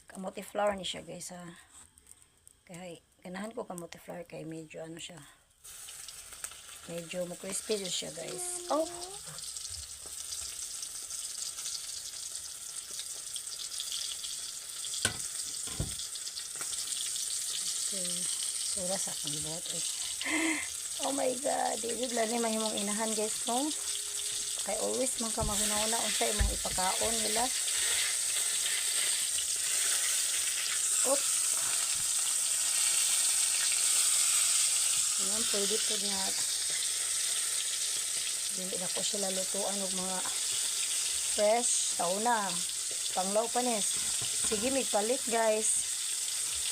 kamote flour ni siya guys ha. Kaya ganahan ko kamote flour kay medyo ano siya. Medyo crispy siya guys. Oh. Okay. Sura sa akong buhat eh. Oh my god. Dili lang ni mahimong inahan guys no. Kay always man ka maghuna-una unsa imong ipakaon nila. Oops. Ayan, pwede po nga. Hindi na ko sila lutuan ng mga fresh. Tauna. Panglaw pa nis. Sige, may palit guys.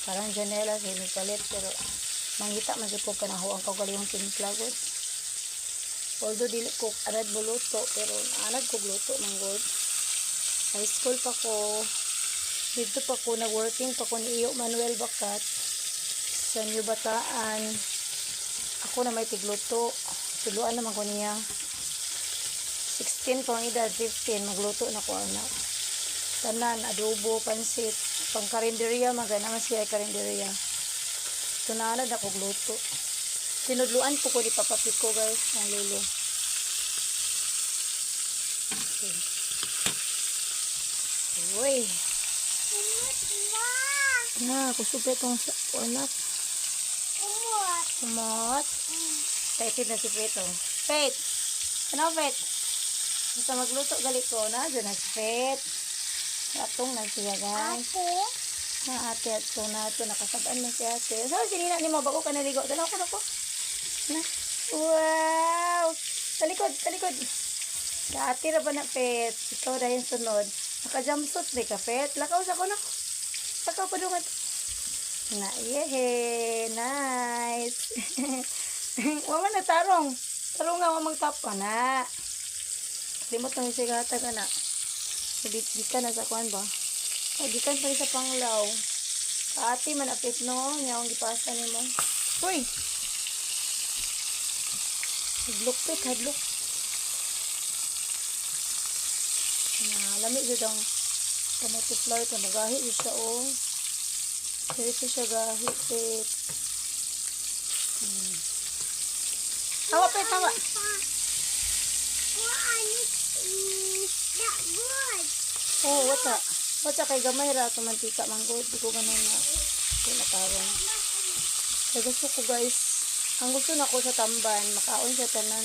Parang janela, sige, may palit. Pero, mangita, magiging ko panaho ang kagalihong timpla, good. Although, dili ko anad mo luto. Pero, anad ko luto, manggod. High school pa ko. Dito pa ko, nag-working pa ko ni Iyo Manuel Bacat. Sa New Bataan. Ako na may tigluto. Tuluan naman ko niya. 16 pang edad, 15. Magluto na ko anak. Tanan, adobo, pansit. Pang karinderya, magana man siya karinderya. Tunalad ako gluto. Tinudluan po ko di papapiko guys. Ang lulu. Okay. Uy. Na, kusupit itong anak. Kumot. Excited na si Peto. Pet! Ano, Pet? Basta magluto galit ko na. Diyan na si Pet. Atong na siya, guys. Ate? Na, ate at so na ito. Nakasabaan na si ate. So, sinina ni mo. Bago ka naligo. Dalaw ko na po. Na. Wow! Talikod, talikod. Ate na ba na, Pet? Ikaw dahil sunod. Naka-jumpsuit ba ka, Pet? Lakaw sa ko na. Lakaw pa dungan. Na, yehe, nice. Waman na tarong. Tarong nga mamang tapa na. Limot na yung sigata ka na. Gikan na sa kuhan ba? Gikan pa sa panglaw. Kaati man apit no. Nyawang gipasa ni mo. Uy! Hadlok pit, hadlok. Lamig yun ang kamote flour. Magahi yun siya o. Dito siya gahi pit. Tawa pit, tawa. Oh, wata kay gamay ra to mantika manggod. Di ko ganun na. Natarong. Kaya gusto ko guys. Ang gusto na ko sa tamban. Makaon sa tanan.